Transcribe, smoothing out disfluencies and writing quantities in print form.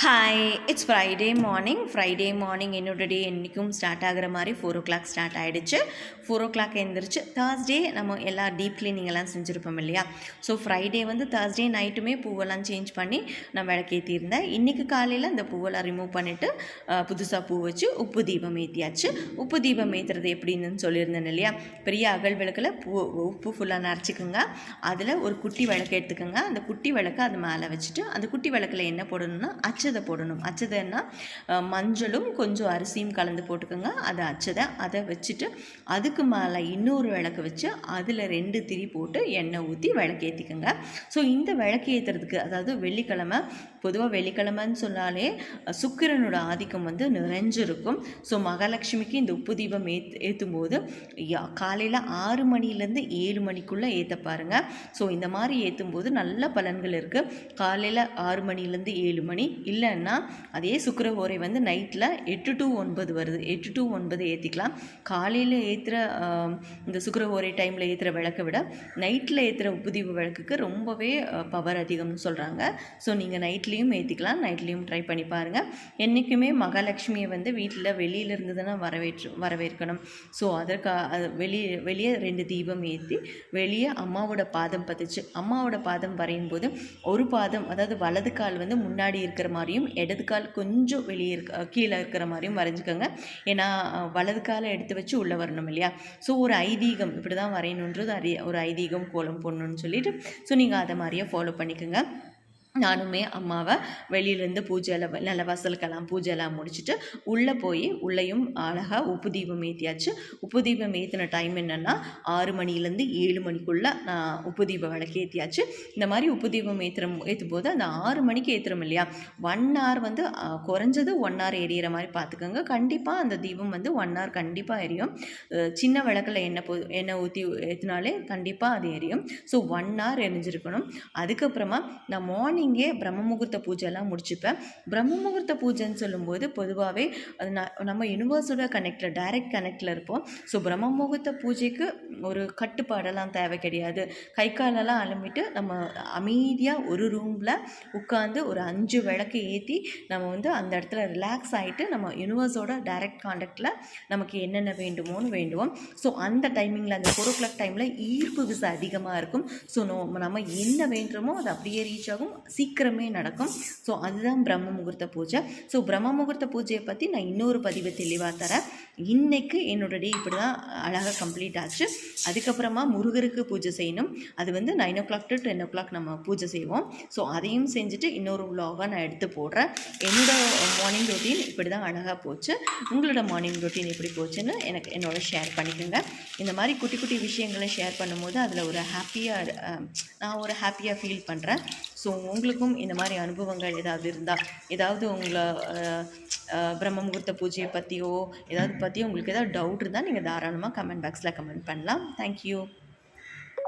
Hi, it's Friday morning என்னோட டே என்றைக்கும் start ஆகிற மாதிரி 4 o'clock ஸ்டார்ட் ஆகிடுச்சு. 4 o'clock எழுந்திரிச்சு தேர்ஸ்டே நம்ம எல்லா டீப் கிளீனிங் எல்லாம் செஞ்சுருப்போம் இல்லையா. ஸோ ஃப்ரைடே வந்து தேர்ஸ்டே நைட்டுமே பூவெல்லாம் சேஞ்ச் பண்ணி நான் விளக்கேற்றிருந்தேன். இன்றைக்கி காலையில் அந்த பூவெல்லாம் ரிமூவ் பண்ணிவிட்டு புதுசாக பூ வச்சு உப்பு தீபம் ஏற்றியாச்சு. உப்பு தீபம் ஏற்றுறது எப்படின்னு சொல்லியிருந்தேன் இல்லையா. பெரிய அகல் விளக்கில் உப்பு ஃபுல்லாக நரைச்சிக்கோங்க. அதில் ஒரு குட்டி விளக்கு எடுத்துக்கோங்க. அந்த குட்டி விளக்கை அது மேலே வச்சுட்டு அந்த குட்டி விளக்கில் என்ன போடணும்னா அச்சதை போடணும். அச்சதைன்னா மஞ்சளும் கொஞ்சம் அரிசியும் கலந்து போட்டுக்கோங்க. அதை வச்சுட்டு அதுக்கு மேலே இன்னொரு விளக்கு வச்சு அதில் 2 திரி போட்டு எண்ணெய் ஊற்றி விளக்கு ஏற்றிக்கோங்க. ஸோ இந்த விளக்கு ஏற்றுறதுக்கு அதாவது வெள்ளிக்கிழமை, பொதுவாக வெள்ளிக்கிழமைன்னு சொன்னாலே சுக்கிரனோட ஆதிக்கம் வந்து நிறைஞ்சிருக்கும். ஸோ மகாலட்சுமிக்கு இந்த உப்பு தீபம் ஏற்றும் போது காலையில் 6 மணிலேருந்து 7 மணிக்குள்ளே ஏற்ற பாருங்கள். ஸோ இந்த மாதிரி ஏற்றும் போது நல்ல பலன்கள் இருக்குது. காலையில் 6 மணிலேருந்து 7 மணி, இல்லைன்னா அதே சுக்கிர ஓரை வந்து நைட்டில் 8 to 9 வருது. 8 to 9 ஏற்றிக்கலாம். காலையில் ஏற்றுற இந்த சுக்கிர ஓரை டைமில் ஏற்றுற விளக்கை விட நைட்டில் ஏற்றுற உப்புதீப விளக்குக்கு ரொம்பவே பவர் அதிகம்னு சொல்கிறாங்க. ஸோ நீங்கள் நைட்லேயும் ஏற்றிக்கலாம். நைட்லேயும் ட்ரை பண்ணி பாருங்கள். என்றைக்குமே மகாலட்சுமியை வந்து வீட்டில் வெளியில் இருந்து தானே வரவேற்கணும். ஸோ அதற்காக வெளியே 2 தீபம் ஏற்றி வெளியே அம்மாவோட பாதம் பதிச்சு, அம்மாவோட பாதம் வரையும் போது ஒரு பாதம் அதாவது வலது கால் வந்து முன்னாடி இருக்கிற மாதிரியும் இடது கால் கொஞ்சம் வெளியே கீழே இருக்கிற மாதிரியும் வரைஞ்சிக்கோங்க. ஏன்னா வலது காலை எடுத்து வச்சு உள்ளே வரணும் இல்லையா. ஸோ ஒரு ஐதீகம் இப்படி தான் வரையணுன்றது ஒரு ஐதீகம் கோலம் போடணும்னு சொல்லிட்டு ஸோ நீங்கள் அதை மாதிரியே ஃபாலோ பண்ணிக்கோங்க. நானுமே அம்மாவை வெளியிலேருந்து நிலவாசலுக்கெல்லாம் பூஜையெல்லாம் முடிச்சுட்டு உள்ளே போய் உள்ளேயும் அழகாக உப்பு தீபம் ஏற்றியாச்சு. உப்பு தீபம் ஏற்றின டைம் என்னென்னா 6 மணிலேருந்து 7 மணிக்குள்ளே நான் உப்பு தீபம் விளக்கு ஏற்றியாச்சு. இந்த மாதிரி உப்பு தீபம் ஏற்றும் போது அந்த 6 மணிக்கு ஏற்றுறோம் இல்லையா, 1 hour வந்து குறைஞ்சது 1 hour எரியிற மாதிரி பார்த்துக்கோங்க. கண்டிப்பாக அந்த தீபம் வந்து 1 hour கண்டிப்பாக எரியும். சின்ன விளக்கில் எண்ணெய் ஊற்றி ஏற்றினாலே கண்டிப்பாக அது எரியும். So 1 hour எரிஞ்சிருக்கணும். அதுக்கப்புறமா நான் மார்னிங்கே பிரம்ம முகூர்த்த பூஜைலாம் முடிச்சுப்பேன். பிரம்ம முகூர்த்த பூஜைன்னு சொல்லும்போது பொதுவாகவே அது நம்ம யூனிவர்ஸோட டைரக்ட் கனெக்டில் இருப்போம். ஸோ பிரம்ம முகூர்த்த பூஜைக்கு ஒரு கட்டுப்பாடெல்லாம் தேவை கிடையாது. கை காலெல்லாம் அலம்பிட்டு நம்ம அமைதியாக ஒரு ரூமில் உட்காந்து ஒரு 5 விளக்கு ஏற்றி நம்ம வந்து அந்த இடத்துல ரிலாக்ஸ் ஆகிட்டு நம்ம யூனிவர்ஸோட டைரக்ட் கான்டாக்டில் நமக்கு என்னென்ன வேண்டுமோன்னு வேண்டுவோம். ஸோ அந்த டைமிங்கில் அந்த 4 o'clock டைமில் ஈர்ப்பு விசை அதிகமாக இருக்கும். ஸோ நம்ம என்ன வேண்டுமோ அது அப்படியே ரீச் ஆகும், சீக்கிரமே நடக்கும். ஸோ அதுதான் பிரம்ம முகூர்த்த பூஜை. ஸோ பிரம்ம முகூர்த்த பூஜையை பற்றி நான் இன்னொரு பதிவு தெளிவாக தரேன். இன்றைக்கு என்னோட டே இப்படி தான் அழகாக கம்ப்ளீட் ஆச்சு. அதுக்கப்புறமா முருகருக்கு பூஜை செய்யணும். அது வந்து 9 o'clock to 10 o'clock நம்ம பூஜை செய்வோம். ஸோ அதையும் செஞ்சுட்டு இன்னொரு vlog-ஆ நான் எடுத்து போடுறேன். என்னோடய மார்னிங் ரொட்டீன் இப்படி தான் அழகாக போச்சு. உங்களோட மார்னிங் ரொட்டீன் எப்படி போச்சுன்னு என்னோட ஷேர் பண்ணிக்கோங்க. இந்த மாதிரி குட்டி குட்டி விஷயங்களை ஷேர் பண்ணும்போது அதில் நான் ஒரு ஹாப்பியாக ஃபீல் பண்ணுறேன். ஸோ உங்களுக்கும் இந்த மாதிரி அனுபவங்கள் ஏதாவது இருந்தால், ஏதாவது உங்களை பிரம்ம முகூர்த்த பூஜையை பற்றியோ உங்களுக்கு ஏதாவது டவுட் இருந்தால் நீங்கள் தாராளமாக கமெண்ட் பாக்ஸில் கமெண்ட் பண்ணலாம். தேங்க்யூ.